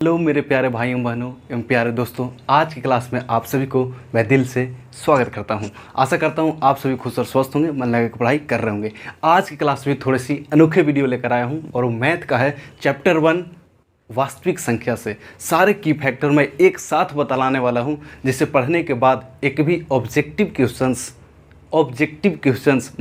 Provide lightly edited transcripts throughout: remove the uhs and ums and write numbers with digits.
Hello मेरे प्यारे भाइयों बहनों एवं प्यारे दोस्तों, आज की क्लास में आप सभी को मैं दिल से स्वागत करता हूं। आशा करता हूं आप सभी खुश और स्वस्थ होंगे, मन लगा के पढ़ाई कर रहे होंगे। आज की क्लास में थोड़ी सी अनोखे वीडियो लेकर आया हूं और वो मैथ का है चैप्टर 1 वास्तविक संख्या से सारे की फैक्टर मैं एक साथ बतलाने वाला हूँ, जिसे पढ़ने के बाद एक भी ऑब्जेक्टिव क्वेश्चंस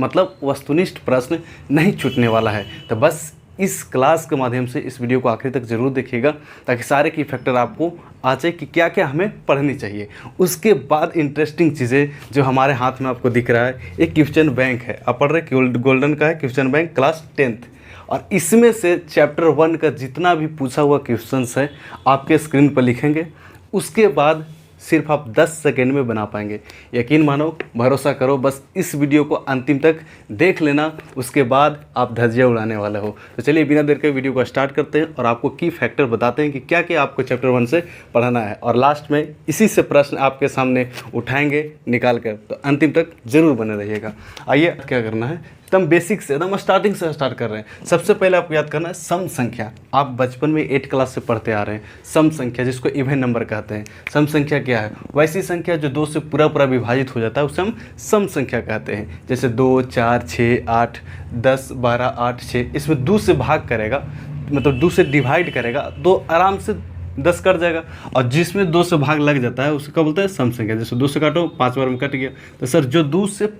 मतलब वस्तुनिष्ठ प्रश्न नहीं छूटने वाला है। तो बस इस क्लास के माध्यम से इस वीडियो को आखिर तक ज़रूर देखिएगा, ताकि सारे की फैक्टर आपको आ जाए कि क्या क्या हमें पढ़नी चाहिए। उसके बाद इंटरेस्टिंग चीज़ें जो हमारे हाथ में आपको दिख रहा है, एक क्वेश्चन बैंक है, आप पढ़ रहे गोल्डन का है क्वेश्चन बैंक क्लास 10th, और इसमें से चैप्टर 1 का जितना भी पूछा हुआ क्वेश्चंस है आपके स्क्रीन पर लिखेंगे। उसके बाद सिर्फ आप 10 सेकेंड में बना पाएंगे। यकीन मानो, भरोसा करो, बस इस वीडियो को अंतिम तक देख लेना, उसके बाद आप धज्जियाँ उड़ाने वाले हो। तो चलिए बिना देर के वीडियो को स्टार्ट करते हैं और आपको की फैक्टर बताते हैं कि क्या क्या आपको चैप्टर 1 से पढ़ाना है, और लास्ट में इसी से प्रश्न आपके सामने उठाएंगे निकाल कर। तो अंतिम तक जरूर बने रहिएगा। आइए क्या करना है, एकदम बेसिक से, एकदम स्टार्टिंग से स्टार्ट कर रहे हैं। सबसे पहले आपको याद करना है सम संख्या। आप बचपन में 8 क्लास से पढ़ते आ रहे हैं सम संख्या, जिसको इवन नंबर कहते हैं। सम संख्या क्या है? वैसी संख्या जो 2 से पूरा पूरा विभाजित हो जाता है उसे हम सम संख्या कहते हैं। जैसे 2, 4, 6, 8, 10, 12, 8, 6, इसमें 2 से भाग करेगा, मतलब 2 से डिवाइड करेगा तो आराम से 10 कट जाएगा। और जिसमें 2 से भाग लग जाता है उसको क्या बोलते हैं? सम संख्या। जैसे 2 से काटो 5 बार में कट गया, तो सर जो 2 से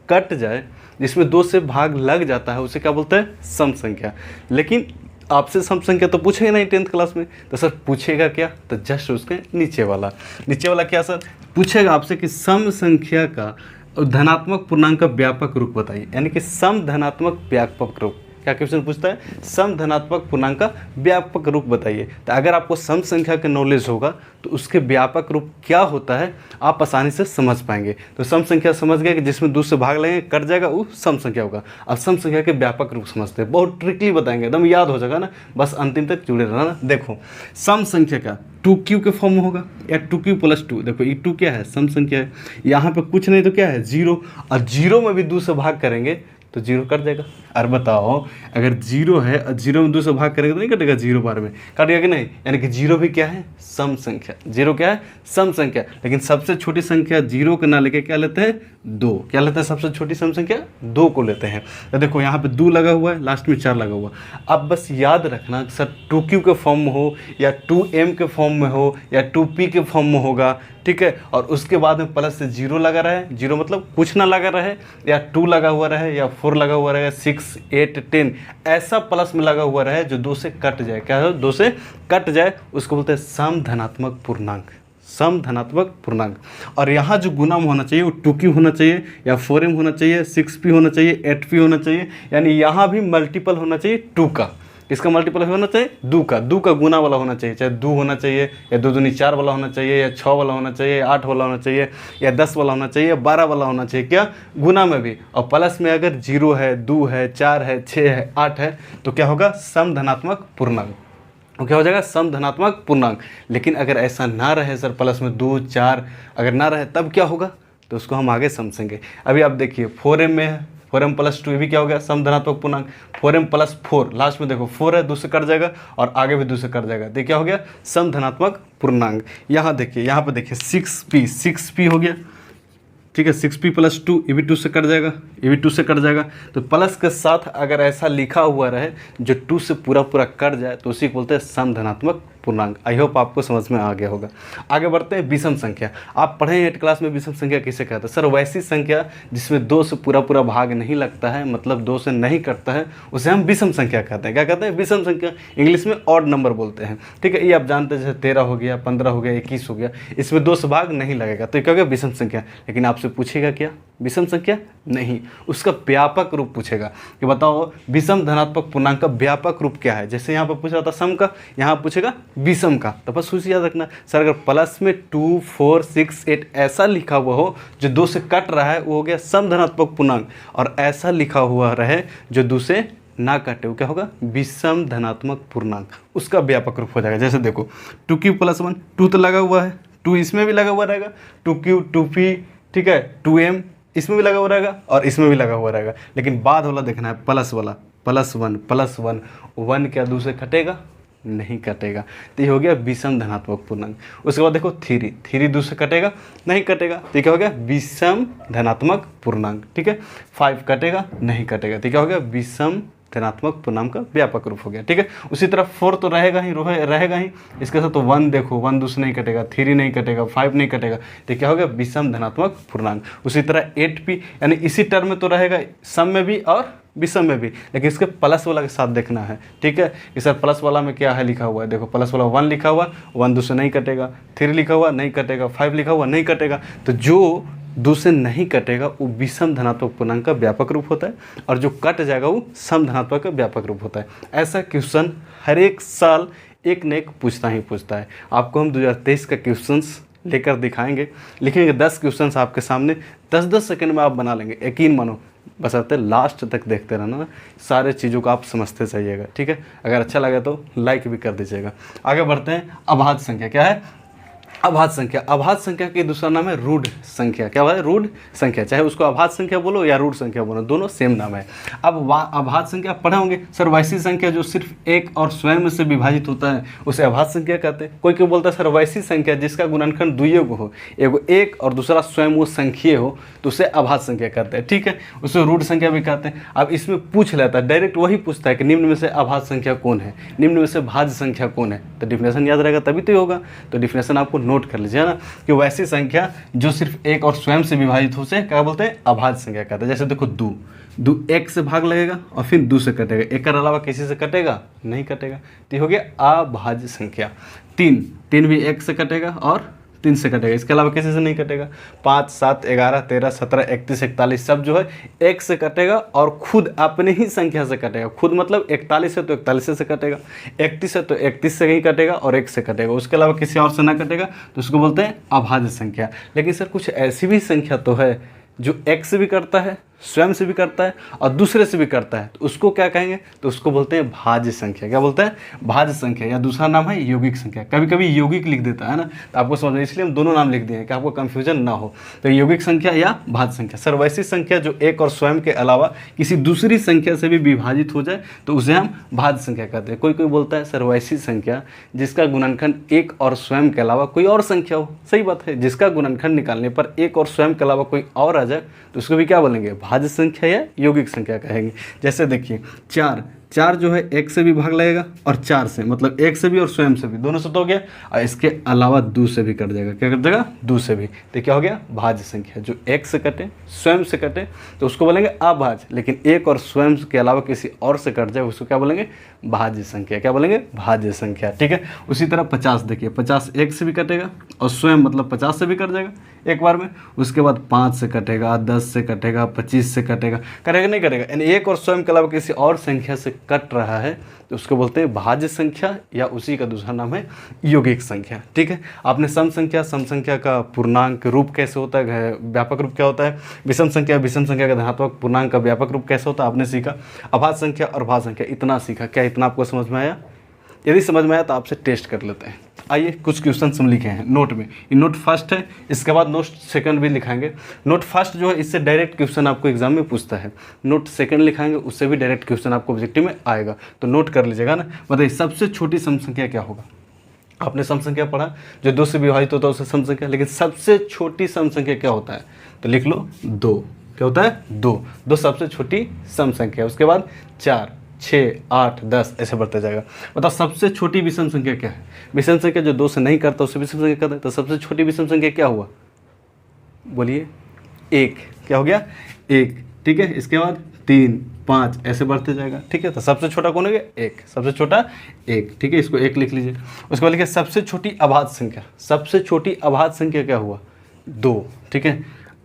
कट जाए, जिसमें 2 से भाग लग जाता है उसे क्या बोलते हैं? सम संख्या। लेकिन आपसे सम संख्या तो पूछेगा नहीं 10th क्लास में, तो सर पूछेगा क्या? तो जस्ट उसके नीचे वाला क्या सर पूछेगा आपसे कि सम संख्या का धनात्मक पूर्णांक का व्यापक रूप बताइए, यानी कि सम धनात्मक व्यापक रूप। क्या क्वेश्चन पूछता है? सम धनात्मक पूर्णांक का व्यापक रूप बताइए। तो अगर आपको सम संख्या का नॉलेज होगा तो उसके व्यापक रूप क्या होता है आप आसानी से समझ पाएंगे। तो सम संख्या समझ गए कि जिसमें 2 से भाग लेंगे कट जाएगा, वो सम संख्या होगा। अब सम संख्या के व्यापक रूप समझते हैं, बहुत ट्रिकली बताएंगे, एकदम याद हो जाएगा ना, बस अंतिम तक जुड़े रहना ना। देखो सम संख्या का 2q के फॉर्म में होगा या 2q + 2। देखो ये 2 क्या है? सम संख्या है। यहाँ पे कुछ नहीं तो क्या है? 0, और 0 में भी 2 से भाग करेंगे तो 0 कट जाएगा। और बताओ अगर 0 है और 0 में 2 से भाग करेंगे तो नहीं कटेगा? 0 बार में कटेगा कि नहीं? यानी कि 0 भी क्या है? सम संख्या। 0 क्या है? सम संख्या। लेकिन सबसे छोटी संख्या 0 को ना लेके क्या लेते हैं? 2। क्या लेते हैं? सबसे छोटी सम संख्या 2 को लेते हैं। तो देखो यहाँ पे 2 लगा हुआ है, लास्ट में 4 लगा हुआ। अब बस याद रखना सर 2q के फॉर्म में हो या 2m के फॉर्म में हो या 2p के फॉर्म में होगा, ठीक है। और उसके बाद में प्लस से 0 लगा रहे, 0 मतलब कुछ ना लगा रहे, या 2 लगा हुआ रहे, या 4 लगा हुआ रहे, 6, 8, 10 ऐसा प्लस में लगा हुआ रहे जो 2 से कट जाए। क्या है? 2 से कट जाए, उसको बोलते हैं सम धनात्मक पूर्णांक। सम धनात्मक पूर्णांक। और यहाँ जो गुना में होना चाहिए वो 2q होना चाहिए, या 4m होना चाहिए, 6p होना चाहिए, 8p होना चाहिए। यानी यहाँ भी मल्टीपल होना चाहिए 2 का। इसका मल्टीपल होना चाहिए 2 का। 2 का गुना वाला होना चाहिए, चाहे 2 होना चाहिए, या 2 दूनी 4 वाला होना चाहिए, या 6 वाला होना चाहिए, 8 वाला होना चाहिए, या 10 वाला होना चाहिए, या 12 वाला होना चाहिए। क्या? गुना में भी। और प्लस में अगर 0 है, 2 है, 4 है, 6 है, 8 है, तो क्या होगा? सम धनात्मक पूर्णांक। तो क्या हो जाएगा? सम धनात्मक पूर्णांक। लेकिन अगर ऐसा ना रहे सर, प्लस में 2, 4 अगर ना रहे, तब क्या होगा? तो उसको हम आगे समझेंगे। अभी आप देखिए 4m में है, 4m + 2, ये भी क्या हो गया? सम धनात्मक पूर्णांक। 4m + 4, लास्ट में देखो 4 है, 2 से कट जाएगा, और आगे भी 2 से कट जाएगा, तो क्या हो गया? सम धनात्मक पूर्णांक। यहाँ देखिए, यहाँ पे देखिए 6p हो गया, ठीक है। 6p + 2, ये भी 2 से कट जाएगा, ये भी 2 से कट जाएगा। तो प्लस के साथ अगर ऐसा लिखा हुआ रहे जो 2 से पूरा पूरा कट जाए तो उसी को बोलते हैं सम धनात्मक पूर्णांक। आई होप आपको समझ में आ गया होगा। आगे बढ़ते हैं विषम संख्या। आप पढ़े हैं 8 क्लास में विषम संख्या किसे कहते हैं? सर वैसी संख्या जिसमें 2 से पूरा पूरा भाग नहीं लगता है, मतलब 2 से नहीं कटता है, उसे हम विषम संख्या कहते हैं। क्या कहते हैं? विषम संख्या। इंग्लिश में ऑड नंबर बोलते हैं, ठीक है। ये आप जानते हैं, जैसे 13 हो गया, 15 हो गया, 21 हो गया, इसमें 2 से भाग नहीं लगेगा, तो क्या हो गया? विषम संख्या। लेकिन आपसे पूछेगा क्या? विषम संख्या नहीं, उसका व्यापक रूप पूछेगा कि बताओ विषम धनात्मक पूर्णांक का व्यापक रूप क्या है। जैसे यहाँ पर पूछ रहा था सम का, यहाँ पूछेगा विषम का। तो बस उसे याद रखना सर, अगर प्लस में 2, 4, 6, 8 ऐसा लिखा हुआ हो जो 2 से कट रहा है, वो हो गया सम धनात्मक पूर्णांक। और ऐसा लिखा हुआ रहे जो 2 से ना कटे, वो क्या होगा? विषम धनात्मक पूर्णांक। उसका व्यापक रूप हो जाएगा। जैसे देखो 2q + 1, 2 तो लगा हुआ है, 2 इसमें भी लगा हुआ रहेगा, 2q, 2p, ठीक है, 2m इसमें भी लगा हुआ रहेगा और इसमें भी लगा हुआ रहेगा। लेकिन बाद वाला देखना है, प्लस वाला, +1 +1, 1 क्या 2 से कटेगा? नहीं कटेगा। तो ये हो गया विषम धनात्मक पूर्णांक। उसके बाद देखो 3 2 से कटेगा, नहीं कटेगा, तो ये क्या हो गया विषम धनात्मक पूर्णांक। ठीक है, 5 कटेगा, नहीं कटेगा, तो क्या हो गया विषम धनात्मक पूर्णांक का व्यापक रूप हो गया। ठीक है, उसी तरह 4 तो रहेगा ही। इसके साथ तो 1 देखो, 1 2 से नहीं कटेगा, 3 नहीं कटेगा, 5 नहीं कटेगा, तो क्या हो गया विषम धनात्मक पूर्णांक। उसी तरह 8p यानी इसी टर्म में तो रहेगा, सम में भी और विषम में भी, लेकिन इसके प्लस वाला के साथ देखना है। ठीक है, इस प्लस वाला में क्या है लिखा हुआ है, देखो प्लस वाला 1 लिखा हुआ, 1 2 से नहीं कटेगा, 3 लिखा हुआ नहीं कटेगा, 5 लिखा हुआ नहीं कटेगा, तो जो 2 से नहीं कटेगा वो विषम धनात्मक पूर्णांक का व्यापक रूप होता है, और जो कट जाएगा वो सम धनात्मक का व्यापक रूप होता है। ऐसा क्वेश्चन हर एक साल एक न एक पूछता है। आपको हम 2023 का क्वेश्चंस लेकर दिखाएंगे, लिखेंगे 10 क्वेश्चंस आपके सामने, 10-10 सेकंड में आप बना लेंगे, यकीन मानो। बशर्ते लास्ट तक देखते रहना, सारे चीज़ों को आप समझते जाइएगा। ठीक है, अगर अच्छा लगे तो लाइक भी कर दीजिएगा। आगे बढ़ते हैं। अभाज्य संख्या क्या है? अभाज्य संख्या की दूसरा नाम है रूढ़ संख्या। क्या है? रूढ़ संख्या। चाहे उसको अभाज्य संख्या बोलो या रूढ़ संख्या बोलो, दोनों सेम नाम है। अब अभाज्य संख्या पढ़े होंगे सर, वैसी संख्या जो सिर्फ एक और स्वयं से विभाजित होता है उसे अभाज्य संख्या कहते हैं। कोई बोलता है सर वैसी संख्या जिसका गुणनखंड द्वियोग हो, एगो एक और दूसरा स्वयं वो संख्यीय हो, तो उसे अभाज्य संख्या कहते हैं। ठीक है, उसे रूढ़ संख्या भी कहते हैं। अब इसमें पूछ लेता है, डायरेक्ट वही पूछता है कि निम्न में से अभाज्य संख्या कौन है, निम्न में से भाज्य संख्या कौन है, तो डिफिनेशन याद रहेगा तभी तो होगा। तो डिफिनेशन आपको नोट कर लीजिए ना, कि वैसी संख्या जो सिर्फ एक और स्वयं से विभाजित हो से क्या बोलते हैं? अभाज्य संख्या कहते हैं। जैसे देखो 2 1 से भाग लगेगा और फिर 2 से कटेगा, एक के अलावा किसी से कटेगा नहीं कटेगा, तो हो गया अभाज्य संख्या। 3 भी 1 से कटेगा और 3 से कटेगा, इसके अलावा किसी से नहीं कटेगा। 5 7 11 13 17 31 41 सब जो है 1 से कटेगा और खुद अपने ही संख्या से कटेगा। खुद मतलब 41 है तो 41 से कटेगा, 31 है तो 31 से ही कटेगा और 1 से कटेगा, उसके अलावा किसी और से ना कटेगा, तो उसको बोलते हैं अभाज्य संख्या। लेकिन सर कुछ ऐसी भी संख्या तो है जो एक से भी करता है, स्वयं से भी करता है और दूसरे से भी करता है, तो उसको क्या कहेंगे? तो उसको बोलते हैं भाज्य संख्या। क्या बोलते हैं? भाज्य संख्या, या दूसरा नाम है यौगिक संख्या। कभी कभी यौगिक लिख देता है ना, तो आपको समझ में, इसलिए हम दोनों नाम लिख दिए हैं कि आपको कंफ्यूजन ना हो। तो यौगिक संख्या या भाज्य संख्या। सर वैसी संख्या जो एक और स्वयं के अलावा किसी दूसरी संख्या से भी विभाजित हो जाए तो उसे हम भाज्य संख्या कहते हैं। कोई बोलता है सर वैसी संख्या जिसका गुणनखंड एक और स्वयं के अलावा कोई और संख्या हो। सही बात है, जिसका गुणनखंड निकालने पर एक और स्वयं के अलावा कोई और आ जाए तो उसको भी क्या बोलेंगे? भाज्य संख्या या यौगिक संख्या कहेंगे। जैसे देखिए 4 जो है 1 से भी भाग लगेगा और 4 से, मतलब 1 से भी और स्वयं से भी, दोनों से तो हो गया, और इसके अलावा 2 से भी कट जाएगा। क्या कट जाएगा? 2 से भी, तो क्या हो गया? भाज्य संख्या। जो 1 से कटे, स्वयं से कटे, तो उसको बोलेंगे अभाज्य, लेकिन एक और स्वयं के अलावा किसी और से कट जाए उसको क्या बोलेंगे? भाज्य संख्या। क्या बोलेंगे? भाज्य संख्या। ठीक है, उसी तरह 50 देखिए, 50 1 से भी कटेगा और स्वयं मतलब 50 से भी कट जाएगा एक बार में, उसके बाद 5 से कटेगा, 10 से कटेगा, 25 से कटेगा, करेगा नहीं करेगा, यानी एक और स्वयं के अलावा किसी और संख्या से कट रहा है तो उसको बोलते हैं भाज्य संख्या, या उसी का दूसरा नाम है यौगिक संख्या। ठीक है, आपने सम संख्या का पूर्णांक रूप कैसे होता है, व्यापक रूप क्या होता है, विषम संख्या का धनात्मक पूर्णांक का व्यापक रूप कैसे होता है आपने सीखा। अभाज्य संख्या और भाज्य संख्या इतना सीखा, क्या इतना आपको समझ में आया? यदि समझ में आया तो आपसे टेस्ट कर लेते हैं। आइए कुछ क्वेश्चन हम लिखे हैं नोट में। ये नोट फर्स्ट है, इसके बाद नोट सेकंड भी लिखाएंगे। नोट फर्स्ट जो है इससे डायरेक्ट क्वेश्चन आपको एग्जाम में पूछता है, नोट सेकंड लिखाएंगे उससे भी डायरेक्ट क्वेश्चन आपको ऑब्जेक्टिव में आएगा, तो नोट कर लीजिएगा ना। बताइए सबसे छोटी सम संख्या क्या होगा? आपने सम संख्या पढ़ा, जो 2 से विभाजित होता है उसे सम संख्या, लेकिन सबसे छोटी सम संख्या क्या होता है? तो लिख लो 2। क्या होता है? 2 सबसे छोटी सम संख्या। उसके बाद 4 6 8 10 ऐसे बढ़ते जाएगा। बताओ सबसे छोटी विषम संख्या क्या है? विषम संख्या जो 2 से नहीं करता उसे विषम संख्या कहते हैं। तो सबसे छोटी विषम संख्या क्या हुआ? बोलिए 1। क्या हो गया? 1। ठीक है, इसके बाद 3 5 ऐसे बढ़ते जाएगा। ठीक है, तो सबसे छोटा कौन हो गया? 1। सबसे छोटा 1। ठीक है, इसको 1 लिख लीजिए। उसके बाद लिखिए सबसे छोटी अभाज्य संख्या। सबसे छोटी अभाज्य संख्या क्या हुआ? 2। ठीक है,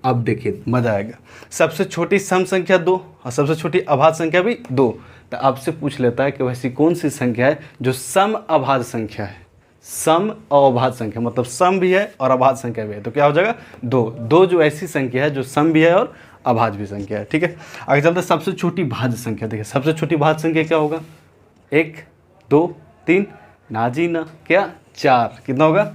अब देखिए मजा आएगा। सबसे छोटी सम संख्या 2 और सबसे छोटी अभाज्य संख्या भी 2। तो आपसे पूछ लेता है कि वैसी कौन सी संख्या है जो सम अभाज्य संख्या है। सम और अभाज्य संख्या मतलब सम भी है और अभाज्य संख्या भी है, तो क्या हो जाएगा? 2 जो ऐसी संख्या है जो सम भी है और अभाज्य भी संख्या है। ठीक है, आगे चलते हैं सबसे छोटी भाज्य संख्या। देखिए सबसे छोटी भाज्य संख्या क्या होगा? 1 2 3 ना जी ना, क्या? 4। कितना होगा?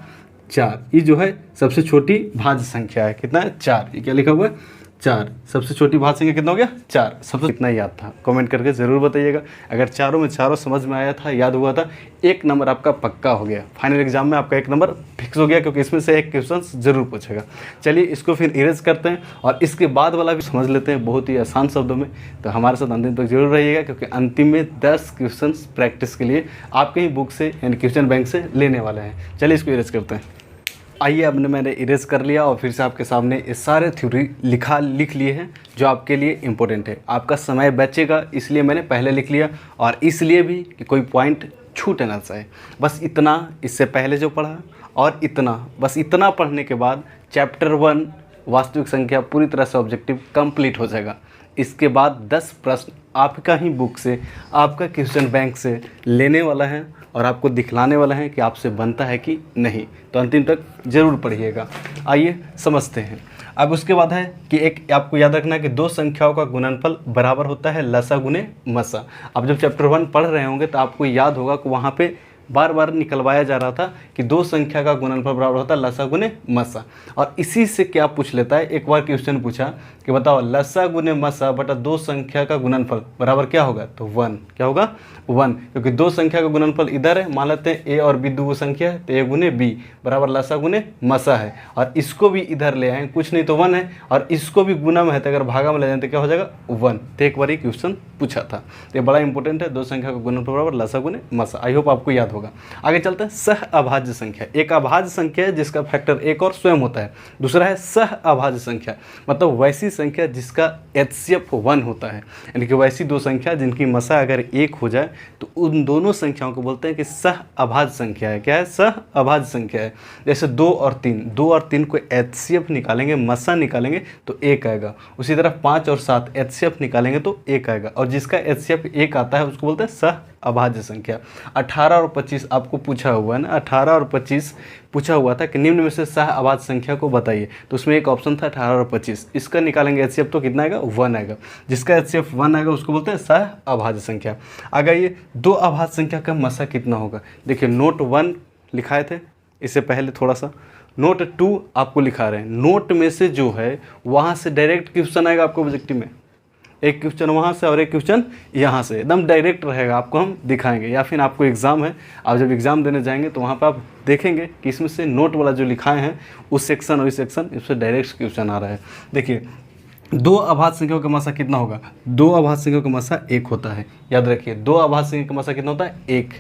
4। ये जो है सबसे छोटी भाज्य संख्या है। कितना है? 4। ये क्या लिखा हुआ है? 4। सबसे छोटी भाज्य संख्या कितना हो गया 4। सबसे कितना याद था कमेंट करके ज़रूर बताइएगा। अगर चारों में चारों समझ में आया था, याद हुआ था, 1 नंबर आपका पक्का हो गया। फाइनल एग्जाम में आपका 1 नंबर फिक्स हो गया, क्योंकि इसमें से एक क्वेश्चन ज़रूर पूछेगा। चलिए इसको फिर इरेज करते हैं और इसके बाद वाला भी समझ लेते हैं बहुत ही आसान शब्दों में। तो हमारे साथ अंतिम तक जरूर रहिएगा, क्योंकि अंतिम में 10 क्वेश्चन प्रैक्टिस के लिए आपके ही बुक से यानी क्वेश्चन बैंक से लेने वाले हैं। चलिए इसको इरेज करते हैं। आइए, अब मैंने इरेज कर लिया और फिर से आपके सामने ये सारे थ्योरी लिख लिए हैं जो आपके लिए इम्पोर्टेंट है। आपका समय बचेगा इसलिए मैंने पहले लिख लिया, और इसलिए भी कि कोई पॉइंट छूट ना जाए। बस इतना इससे पहले जो पढ़ा और इतना, बस इतना पढ़ने के बाद चैप्टर 1 वास्तविक संख्या पूरी तरह से ऑब्जेक्टिव कंप्लीट हो जाएगा। इसके बाद 10 प्रश्न आपका ही बुक से, आपका क्वेश्चन बैंक से लेने वाला है और आपको दिखलाने वाला है कि आपसे बनता है कि नहीं। तो अंतिम तक ज़रूर पढ़िएगा। आइए समझते हैं। अब उसके बाद है कि एक आपको याद रखना है कि 2 संख्याओं का गुणनफल बराबर होता है लसा गुने मसा। अब जब चैप्टर 1 पढ़ रहे होंगे तो आपको याद होगा कि वहाँ पे बार बार निकलवाया जा रहा था कि 2 संख्या का गुणनफल बराबर होता है लसा गुने मसा। और इसी से क्या पूछ लेता है, एक बार क्वेश्चन पूछा कि बताओ लसा गुने मसा बटा 2 संख्या का गुणनफल बराबर क्या होगा, तो 1। क्या होगा 1, क्योंकि 2 संख्या का गुणनफल इधर है, मान लेते हैं a और b 2 संख्या है, तो a गुने b बराबर लसा गुने मसा है। और इसको भी इधर ले आए, कुछ नहीं तो 1 है, और इसको भी गुना में है तो अगर भागा में ले जाए तो क्या हो जाएगा 1। तो एक बार ही क्वेश्चन पूछा था। तो ये बड़ा इंपॉर्टेंट है, 2 संख्या का गुणनफल बराबर लसा गुने मसा। आई होप आपको याद होगा। आगे चलते हैं। सह अभाज्य संख्या एक अभाज्य संख्या है जिसका फैक्टर 1 और स्वयं होता है। दूसरा है सह अभाज्य संख्या, मतलब वैसी संख्या जिसका HCF 1 होता है, यानी कि वैसी 2 संख्या जिनकी मसा अगर 1 हो जाए तो उन दोनों संख्याओं को बोलते हैं कि सह अभाज्य संख्या है। क्या है, सह अभाज्य संख्या है। जैसे 2 और 3 को HCF निकालेंगे, मसा निकालेंगे तो 1 आएगा। उसी तरह 5 और 7 HCF निकालेंगे तो 1 आएगा, और जिसका HCF 1 आता है उसको बोलते हैं सह अभाज्य संख्या। 18 और 25 आपको पूछा हुआ है ना, 18 और 25 पूछा हुआ था कि निम्न में से सह अभाज्य संख्या को बताइए, तो उसमें एक ऑप्शन था 18 और 25। इसका निकालेंगे HCF तो कितना आएगा, 1 आएगा। जिसका HCF 1 आएगा उसको बोलते हैं सह अभाज्य संख्या। आगे ये 2 अभाज्य संख्या का मसा कितना होगा। देखिए नोट 1 लिखाए थे, इससे पहले थोड़ा सा नोट 2 आपको लिखा रहे हैं। नोट में से जो है वहाँ से डायरेक्ट क्वेश्चन आएगा आपको ऑब्जेक्टिव में, एक क्वेश्चन वहाँ से और एक क्वेश्चन यहाँ से, एकदम डायरेक्ट रहेगा, आपको हम दिखाएंगे। या फिर आपको एग्ज़ाम है, आप जब एग्ज़ाम देने जाएंगे तो वहाँ पर आप देखेंगे कि इसमें से नोट वाला जो लिखाए हैं उस सेक्शन और इस सेक्शन, इससे डायरेक्ट क्वेश्चन आ रहा है। देखिए 2 अभाज्य संख्याओं का मसा कितना होगा, 2 अभाज्य संख्याओं का मसा 1 होता है। याद रखिए 2 अभाज्य संख्या का मसा कितना होता है, 1।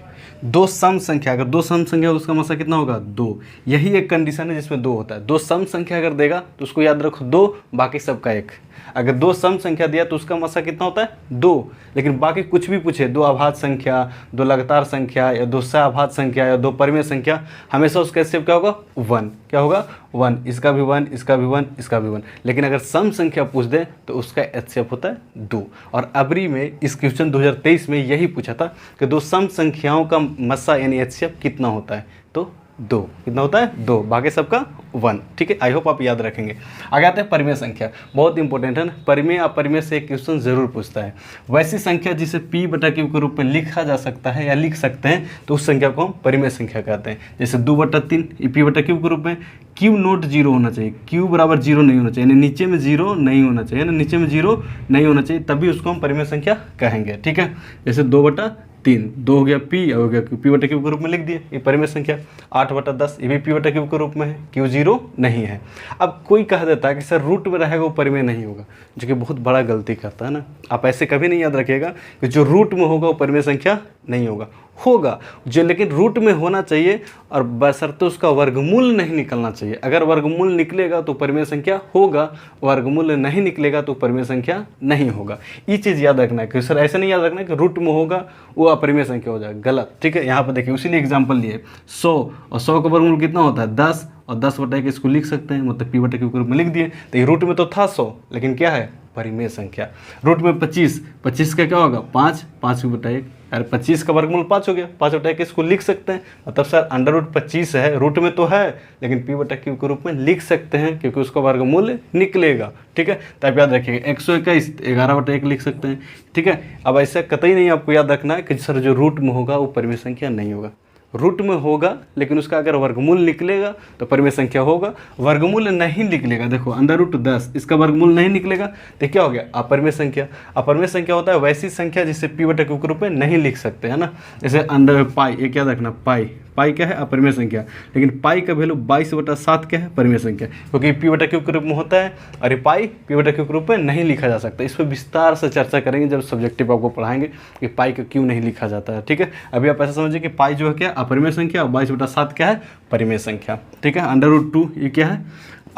2 सम संख्या, अगर 2 सम संख्या उसका मसा कितना होगा, 2। यही एक कंडीशन है जिसमें 2 होता है। 2 सम संख्या अगर देगा तो उसको याद रखो 2, बाकी सबका 1। अगर 2 सम संख्या दिया तो उसका मसा कितना होता है, 2। लेकिन बाकी कुछ भी पूछे, 2 अभाज्य संख्या, 2 लगातार संख्या या 2 सह-अभाज्य संख्या या 2 परिमेय संख्या, हमेशा उसका HCF क्या होगा, 1। क्या होगा, 1। इसका भी 1, इसका भी 1, इसका भी 1। लेकिन अगर सम संख्या पूछ दे तो उसका HCF होता है 2। और अबरी में इस क्वेश्चन 2023 में यही पूछा था कि 2 सम संख्याओं का मसा यानी HCF कितना होता है, तो 2। कितना होता है, 2, बाकी सबका 1। ठीक है, आई होप आप याद रखेंगे। आगे आते हैं परिमेय संख्या, बहुत इंपॉर्टेंट है ना। परिमेय अपरिमेय से एक क्वेश्चन जरूर पूछता है। वैसी संख्या जिसे P/Q के रूप में लिखा जा सकता है या लिख सकते हैं तो उस संख्या को हम परिमेय संख्या कहते हैं। जैसे 2/3 P/Q के रूप में, Q नोट 0 होना चाहिए, Q बराबर 0 नहीं होना चाहिए, यानी नीचे में 0 नहीं होना चाहिए ना, नीचे में 0 नहीं होना चाहिए, तभी उसको हम परिमेय संख्या कहेंगे। ठीक है, जैसे 2/3, 2 हो गया P, हो गया P/Q के रूप में लिख दिए, ये परिमेय संख्या। 8/10 ये भी P/Q के रूप में है, Q 0 नहीं है। अब कोई कह देता है कि सर रूट में रहेगा वो परिमेय नहीं होगा, जो कि बहुत बड़ा गलती करता है ना। आप ऐसे कभी नहीं याद रखिएगा कि जो रूट में होगा वो परिमेय संख्या नहीं होगा, होगा जो, लेकिन रूट में होना चाहिए और बशर्ते उसका वर्गमूल नहीं निकलना चाहिए। अगर वर्गमूल निकलेगा तो परिमेय संख्या होगा, वर्गमूल नहीं निकलेगा तो परिमेय संख्या नहीं होगा। ये चीज़ याद रखना है कि सर ऐसे नहीं याद रखना है कि रूट में होगा वो अपरिमेय संख्या हो जाएगा, गलत। ठीक है, यहाँ पर देखिए उसीलिए एग्जाम्पल लिए 100, और 100 का वर्गमूल कितना होता है, 10, और 10/1 इसको लिख सकते हैं, मतलब P/Q के रूप में लिख दिए। तो ये रूट में तो था 100, लेकिन क्या है, परिमेय संख्या। रूट में 25 का क्या होगा, 5/1, यार 25 का वर्गमूल 5 हो गया, 5/1 इसको लिख सकते हैं, मतलब सर √25 है, रूट में तो है लेकिन P/Q के रूप में लिख सकते हैं क्योंकि उसका वर्गमूल निकलेगा। ठीक है, तो आप याद रखिएगा 121 11/1 लिख सकते हैं। ठीक है, अब ऐसा कतई नहीं आपको याद रखना है कि सर जो रूट में होगा वो परिमेय संख्या नहीं होगा। रूट में होगा लेकिन उसका अगर वर्गमूल निकलेगा तो परिमेय संख्या होगा, वर्गमूल नहीं निकलेगा, देखो अंडर रूट 10 इसका वर्गमूल नहीं निकलेगा तो क्या हो गया अपरिमेय संख्या। अपरिमेय संख्या होता है वैसी संख्या जिसे p बटा q के रूप में नहीं लिख सकते, है ना। जैसे अंडर पाई, ये क्या रखना, पाई, पाई क्या है अपरिमेय संख्या, लेकिन पाई का वैल्यू 22/7 क्या है परिमेय संख्या, क्योंकि p बटा q के रूप में होता है और ये पाई p बटा q के रूप में नहीं लिखा जा सकता। इस पर विस्तार से चर्चा करेंगे जब सब्जेक्टिव आपको पढ़ाएंगे कि पाई का क्यों नहीं लिखा जाता है, ठीक है। अभी आप ऐसा समझिए कि पाई जो है क्या अपरिमेय संख्या और 22/7 क्या है परिमेय संख्या, ठीक है। अंडर रूट 2 ये क्या है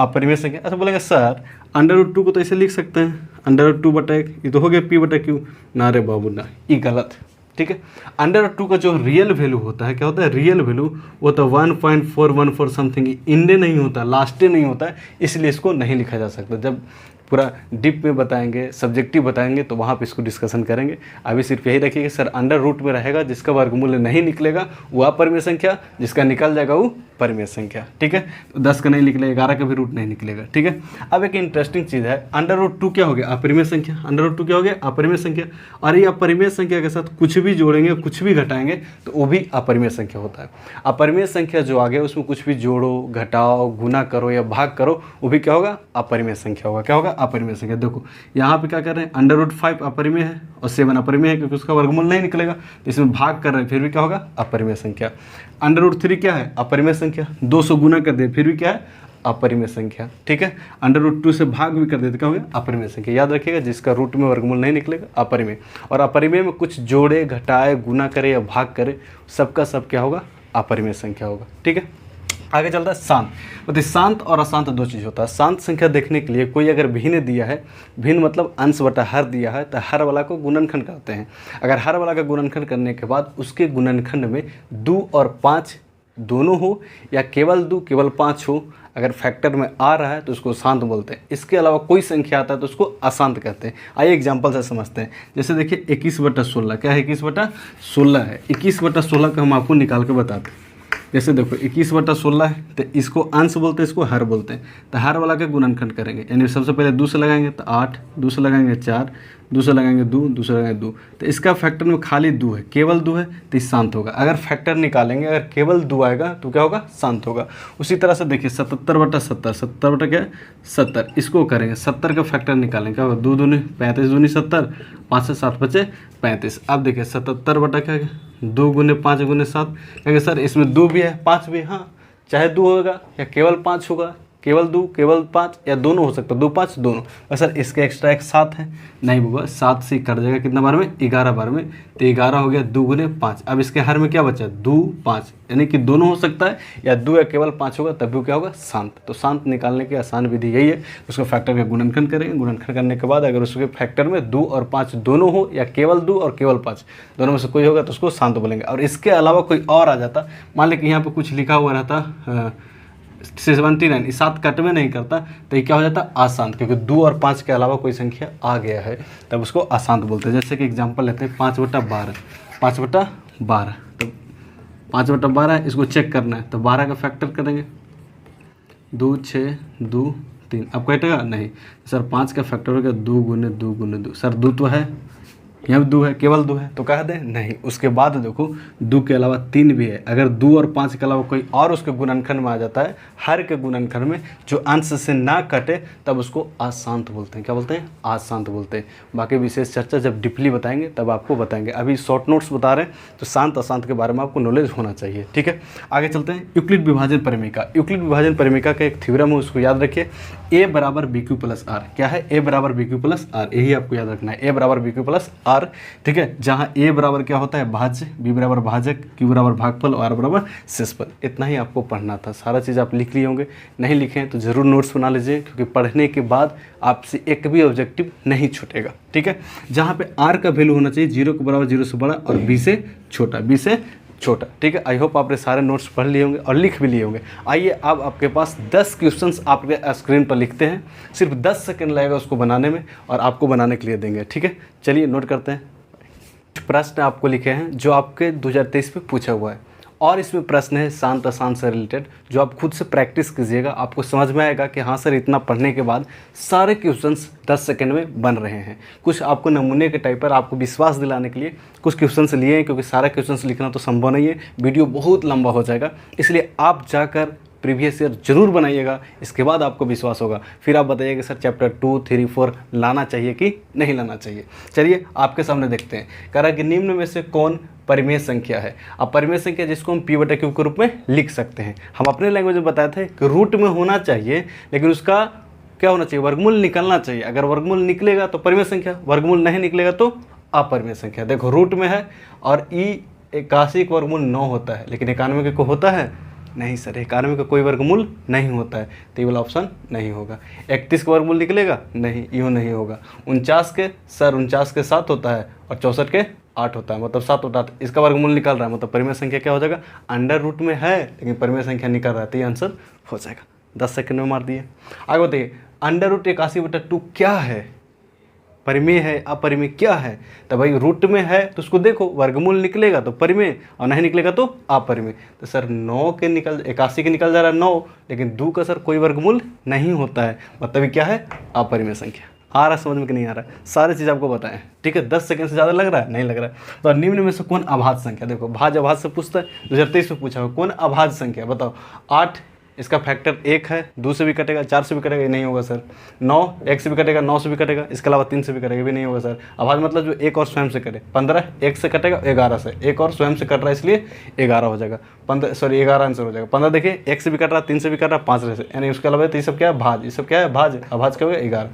अपरिमेय संख्या। अच्छा बोलेंगे सर अंडर रूट 2 को तो ऐसे लिख सकते हैं, अंडर रूट 2/1, ये तो हो गया p बटा q। ना रे बाबू ना, ये गलत है, ठीक है। अंडर रूट 2 का जो रियल वैल्यू होता है, क्या होता है रियल वैल्यू, वो तो 1.414 समथिंग, इंडे नहीं होता, लास्टे नहीं होता है, इसलिए इसको नहीं लिखा जा सकता। जब पूरा डीप में बताएंगे, सब्जेक्टिव बताएंगे तो वहाँ पे इसको डिस्कशन करेंगे। अभी सिर्फ यही रखिए कि सर अंडर रूट में रहेगा, जिसका वर्गमूल नहीं निकलेगा वो अपरिमेय संख्या, जिसका निकल जाएगा वो परिमेय संख्या, ठीक है। तो 10 का नहीं निकलेगा, 11 का भी रूट नहीं निकलेगा, ठीक है। अब एक इंटरेस्टिंग चीज़ है, अंडर रूट 2 क्या हो गया अपरिमेय संख्या, अंडर रूट 2 क्या हो गया अपरिमेय संख्या, और ये अपरिमेय संख्या के साथ कुछ भी जोड़ेंगे कुछ भी घटाएंगे तो वो भी अपरिमेय संख्या होता है। अपरिमेय संख्या जो आ गया उसमें कुछ भी जोड़ो, घटाओ, गुना करो या भाग करो, वो भी क्या होगा अपरिमेय संख्या होगा। क्या होगा अपरिमेय संख्या। देखो यहाँ पे क्या कर रहे हैं, अंडर रूट 5 अपरिमेय है और 7 अपरिमेय है, क्योंकि उसका वर्गमूल नहीं निकलेगा, तो इसमें भाग कर रहे हैं फिर भी क्या होगा अपरिमेय संख्या। अंडर रूट 3 क्या है अपरिमेय संख्या, 200 गुना कर दे फिर भी क्या है अपरिमेय संख्या, ठीक है। अंडर रूट 2 से भाग भी कर देते क्या हो गया अपरिमेय संख्या। याद रखिएगा जिसका रूट में वर्गमूल नहीं निकलेगा अपरिमेय, और अपरिमेय में कुछ जोड़े, घटाए, गुना करे या भाग करे, सबका सब क्या होगा अपरिमेय संख्या होगा, ठीक है। आगे चलता है शांत। मतलब शांत और अशांत दो चीज़ होता है। शांत संख्या देखने के लिए कोई अगर भिन्न दिया है, भिन्न मतलब अंश बटा हर दिया है, तो हर वाला को गुणनखंड करते हैं। अगर हर वाला का गुणनखंड करने के बाद उसके गुणनखंड में 2 और 5 दोनों हो या केवल 2 केवल 5 हो, अगर फैक्टर में आ रहा है तो उसको शांत बोलते हैं। इसके अलावा कोई संख्या आता है तो उसको अशांत कहते हैं। आइए एग्जांपल से समझते हैं। जैसे देखिए 21/16 क्या है 21/16 है। 21/16 का हम आपको निकाल के बताते हैं। जैसे देखो 21/16 है तो इसको अंश बोलते हैं, इसको हर बोलते हैं। तो हर वाला का गुणनखंड करेंगे, यानी सबसे पहले 2 से लगाएंगे तो 8, 2 से लगाएंगे 4, 2 से लगाएंगे 2, 2 से लगाएंगे 2। तो इसका फैक्टर में खाली 2 है, केवल 2 है तो इस शांत होगा। अगर फैक्टर निकालेंगे, अगर केवल 2 आएगा तो क्या होगा शांत होगा। उसी तरह से देखिए 77/70, 70 क्या है 70, इसको करेंगे 70 का फैक्टर निकालेंगे, क्या होगा 2 दूनी 35, दूनी 70, 5 से 7 बचे 35। अब देखिए 77 क्या है 2 गुने 5 गुने 7, कहेंगे सर इसमें 2 भी है 5 भी है। हाँ, चाहे 2 होगा या केवल 5 होगा, केवल 2 केवल 5 या दोनों हो सकता है, 2 5 दोनों। और सर इसके एक्स्ट्रा एक 7 है, नहीं होगा 7 से कट जाएगा कितना बार में 11 बार में, तो 11 हो गया 2 गुने 5। अब इसके हर में क्या बचा 2 5, यानी कि दोनों हो सकता है या 2 या केवल 5 होगा, तब भी क्या होगा शांत। तो शांत निकालने की आसान विधि यही है, उसको फैक्टर का गुणनखंड करेंगे। गुणनखंड करने के बाद अगर उसके फैक्टर में 2 और 5 दोनों हो या केवल 2 और केवल 5 दोनों में से कोई होगा तो उसको शांत बोलेंगे। और इसके अलावा कोई और आ जाता, मान लें कि यहाँ पर कुछ लिखा हुआ रहता 79, इस 7 कट में नहीं करता तो ये क्या हो जाता अशांत, क्योंकि 2 और 5 के अलावा कोई संख्या आ गया है तब उसको अशांत बोलते हैं। जैसे कि एग्जांपल लेते हैं 5/12, 5/12, तो 5/12 इसको चेक करना है तो 12 का फैक्टर करेंगे 2 6 2 3। अब कटेगा नहीं सर, 5 का फैक्टर हो गया 2 गुने 2 गुने 2। सर 2 तो है, यहाँ 2 है, केवल 2 है तो कह दें नहीं। उसके बाद देखो 2 के अलावा 3 भी है, अगर 2 और 5 के अलावा कोई और उसके गुणनखंड में आ जाता है, हर के गुणनखंड में जो अंश से ना कटे, तब उसको अशांत बोलते हैं। क्या बोलते हैं अशांत बोलते हैं। बाकी विशेष चर्चा जब डीपली बताएंगे तब आपको बताएंगे, अभी शॉर्ट नोट्स बता रहे हैं तो शांत अशांत के बारे में आपको नॉलेज होना चाहिए, ठीक है। आगे चलते हैं यूक्लिड विभाजन परिमेयिका। यूक्लिड विभाजन परिमेयिका का एक थ्योरम है, उसको याद रखिए, a बराबर BQ प्लस R। क्या है a बराबर BQ प्लस R, यही आपको याद रखना है, a बराबर BQ प्लस R, ठीक है। जहाँ a बराबर क्या होता है भाज्य, b बराबर भाजक, q बराबर भागफल और r बराबर शेषफल। इतना ही आपको पढ़ना था, सारा चीज़ आप लिख लिए होंगे। नहीं लिखे हैं तो ज़रूर नोट्स बना लीजिए, क्योंकि पढ़ने के बाद आपसे एक भी ऑब्जेक्टिव नहीं छूटेगा, ठीक है। जहाँ पे r का वैल्यू होना चाहिए 0 के बराबर, 0 से बड़ा और b से छोटा, b से छोटा, ठीक है। आई होप आपने सारे नोट्स पढ़ लिए होंगे और लिख भी लिए होंगे। आइए अब आपके पास 10 क्वेश्चंस आपके स्क्रीन पर लिखते हैं, सिर्फ 10 सेकंड लगेगा उसको बनाने में और आपको बनाने के लिए देंगे, ठीक है। चलिए नोट करते हैं। प्रश्न आपको लिखे हैं जो आपके 2023 में पूछा हुआ है और इसमें प्रश्न है शांत अशांत से रिलेटेड, जो आप खुद से प्रैक्टिस कीजिएगा, आपको समझ में आएगा कि हाँ सर इतना पढ़ने के बाद सारे क्वेश्चंस 10 सेकंड में बन रहे हैं। कुछ आपको नमूने के टाइप पर आपको विश्वास दिलाने के लिए कुछ क्वेश्चंस लिए हैं, क्योंकि सारा क्वेश्चंस लिखना तो संभव नहीं है, वीडियो बहुत लंबा हो जाएगा, इसलिए आप जाकर प्रीवियस ईयर जरूर बनाइएगा, इसके बाद आपको विश्वास होगा। फिर आप बताइएगा सर चैप्टर 2, 3, 4 लाना चाहिए कि नहीं लाना चाहिए। चलिए आपके सामने देखते हैं। कह रहा है कि निम्न में से कौन परिमेय संख्या है। अब परिमेय संख्या जिसको हम p/q के रूप में लिख सकते हैं, हम अपने लैंग्वेज में बताए थे कि रूट में होना चाहिए, लेकिन उसका क्या होना चाहिए, वर्गमूल निकलना चाहिए। अगर वर्गमूल निकलेगा तो परिमेय संख्या, वर्गमूल नहीं निकलेगा तो अपरिमेय संख्या। देखो रूट में है और 81 का वर्गमूल 9 होता है, लेकिन 91 को होता है नहीं सर, 91 का कोई वर्गमूल नहीं होता है, तो ये वाला ऑप्शन नहीं होगा। 31 का वर्गमूल निकलेगा नहीं, यूँ नहीं होगा। 49 के सर 49 के 7 होता है और 64 के 8 होता है, मतलब 7 और 8 इसका वर्गमूल निकल रहा है, मतलब परिमेय संख्या क्या हो जाएगा, अंडर रूट में है लेकिन परिमेय संख्या निकल रहा है, तो ये आंसर हो जाएगा। 10 सेकंड में मार दिए। आगे बताइए अंडर रूट 81/2 क्या है, परिमेय है अपरिमेय क्या है। तो भाई रूट में है तो उसको देखो, वर्गमूल निकलेगा तो परिमेय और नहीं निकलेगा तो अपरिमेय। तो सर 9 के 81 के निकल जा रहा है 9, लेकिन 2 का सर कोई वर्गमूल नहीं होता है, मतलब क्या है अपरिमेय संख्या। आ रहा है समझ में कि नहीं आ रहा है, सारी चीज़ आपको बताएं, ठीक है। 10 सेकंड से ज़्यादा लग रहा है, नहीं लग रहा है। तो निम्न में से कौन अभाज्य संख्या, देखो भाज्य अभाज्य से पूछता है, 2023 में पूछा हुआ कौन अभाज्य संख्या बताओ। 8 इसका फैक्टर 1 है, 2 से भी कटेगा, 4 से भी कटेगा, ये नहीं होगा सर। 9 1 से भी कटेगा, 9 से भी कटेगा, इसके अलावा 3 से भी कटेगा, भी नहीं होगा सर। अभाज्य मतलब जो एक और स्वयं से करे। 15 1 से कटेगा, 11 से, एक और स्वयं से कट रहा है इसलिए 11 हो जाएगा। 11 आंसर हो जाएगा। 15 देखिए 1 से भी कट रहा, 3 से भी कट रहा, 5 से, यानी उसके अलावा तो ये सब क्या है भाज्य, ये सब क्या है भाज्य, अभाज्य क्या होगा 11।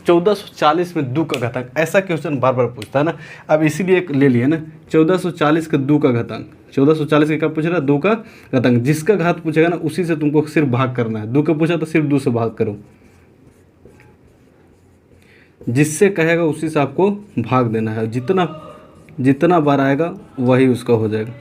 1440 में 2 का घातांक, ऐसा क्वेश्चन बार बार पूछता है ना, अब इसीलिए एक ले लिए ना 1440 का 2 का घातांक। 1440 का क्या पूछ रहा है, 2 का घातांक, जिसका घात पूछेगा ना उसी से तुमको सिर्फ भाग करना है। 2 का पूछा तो सिर्फ 2 से भाग करो, जिससे कहेगा उसी से आपको भाग देना है, जितना बार आएगा वही उसका हो जाएगा,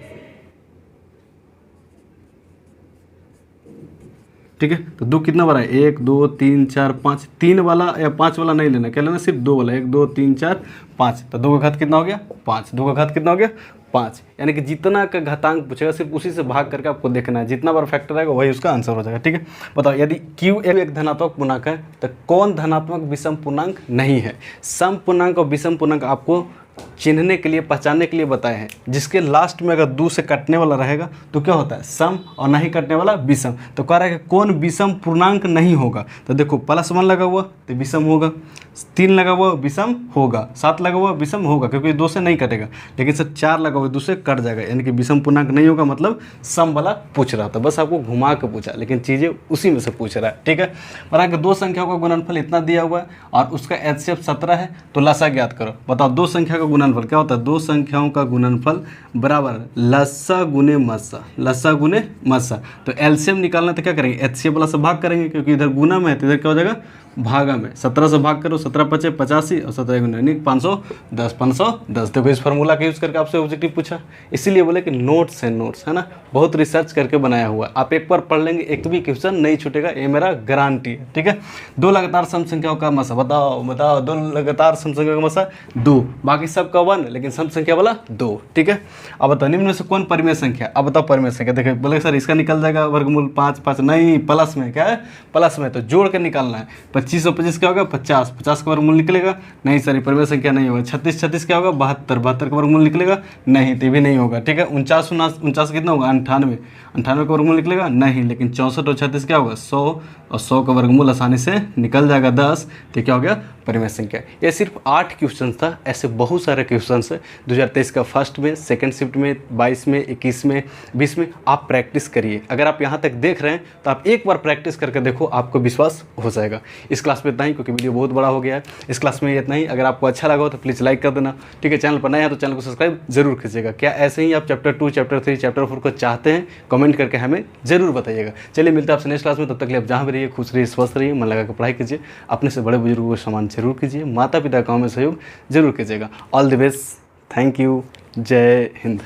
ठीक है। तो 2 कितना बार है, 1 2 3 4 5, 3 वाला या 5 वाला नहीं लेना, क्या लेना सिर्फ 2 वाला, 1 2 3 4 5। तो 2 का घात कितना हो गया 5, 2 का घात कितना हो गया 5, यानी कि जितना का घातांक पूछेगा सिर्फ उसी से भाग करके आपको देखना है, जितना बार फैक्टर आएगा वही उसका आंसर हो जाएगा, ठीक है। बताओ यदि Q एक धनात्मक पूर्णांक है तो कौन धनात्मक विषम पूर्णांक नहीं है। सम पूर्णांक और विषम पूर्णांक आपको चिन्हने के लिए, पहचानने के लिए बताए हैं। जिसके लास्ट में अगर 2 से कटने वाला रहेगा तो क्या होता है सम, और नहीं कटने वाला विषम। तो कह रहा है कि कौन विषम पूर्णांक नहीं होगा, तो देखो +1 लगा हुआ तो विषम होगा, 3 लगा हुआ विषम होगा, 7 लगा हुआ विषम होगा, क्योंकि 2 से नहीं कटेगा। लेकिन सर 4 लगा हुआ 2 से कट जाएगा, यानी कि विषम पूर्णांक नहीं होगा, मतलब सम वाला पूछ रहा था, बस आपको घुमा के पूछा, लेकिन चीज़ें उसी में से पूछ रहा है, ठीक है। और आगे 2 संख्याओं का गुणनफल इतना दिया हुआ है और उसका HCF 17 है, तो लसा ज्ञात करो। बताओ 2 संख्या का गुणनफल क्या होता है, 2 संख्याओं का गुणनफल बराबर लसा गुने मस्सा, लसा गुने मस्सा। तो एलसीएम निकालना तो क्या करेंगे, HCF वाला से भाग करेंगे, क्योंकि इधर गुना में है तो इधर क्या हो जाएगा भागा में। 17 से भाग करो, 17 × 5 = 85 और 17 गुना 510, 510। देखो इस फार्मूला का यूज़ करके आपसे ऑब्जेक्टिव पूछा, इसीलिए बोले कि नोट्स है, नोट्स है ना, बहुत रिसर्च करके बनाया हुआ है। आप एक बार पढ़ लेंगे एक भी क्वेश्चन नहीं छूटेगा, ये मेरा गारंटी है, ठीक है। 2 लगातार सम संख्याओं का मसा बताओ, 2 लगातार सम संख्या का मसा 2, बाकी सब का 1, लेकिन सम संख्या वाला 2, ठीक है। अब बताओ निम्न में से कौन परिमेय संख्या, अब बताओ परिमेय संख्या। देखिए बोले सर इसका निकल जाएगा वर्गमूल 5 5, नहीं प्लस में, क्या है प्लस में, तो जोड़ के निकालना है। 25 और 25 क्या होगा 50, 50 का वर्गमूल निकलेगा नहीं सर, परिमेय संख्या नहीं होगा। 36 36 क्या होगा 72, 72 का वर्गमूल निकलेगा नहीं, तो भी नहीं होगा, ठीक है। 49 49 कितना होगा 98, 98 का वर्गमूल निकलेगा नहीं, लेकिन 64 और 36 क्या होगा 100, और 100 का वर्गमूल आसानी से निकल जाएगा 10, तो क्या हो गया परिमेय संख्या। ये सिर्फ 8 क्वेश्चन था, ऐसे बहुत सारे क्वेश्चन है 2023 का फर्स्ट में, सेकंड शिफ्ट में, 22 में, 21 में, 20 में। आप प्रैक्टिस करिए, अगर आप यहाँ तक देख रहे हैं तो आप एक बार प्रैक्टिस करके देखो, आपको विश्वास हो जाएगा। इस क्लास में इतना ही, क्योंकि वीडियो बहुत बड़ा हो गया है। इस क्लास में इतना ही, अगर आपको अच्छा लगा हो तो प्लीज़ लाइक कर देना, ठीक है। चैनल पर नया है तो चैनल को सब्सक्राइब जरूर कीजिएगा। क्या ऐसे ही आप चैप्टर 2, चैप्टर 3, चैप्टर 4 को चाहते हैं, कमेंट करके हमें जरूर बताइएगा। चलिए मिलते हैं आपसे नेक्स्ट क्लास में, तब तक के लिए आप जहाँ भी रहिए खुश रहिए, स्वस्थ रहिए, मन लगा कर पढ़ाई कीजिए, अपने से बड़े बुजुर्गों को सम्मान जरूर कीजिए, माता पिता काम में सहयोग जरूर कीजिएगा। All the best, thank you, जय हिंद।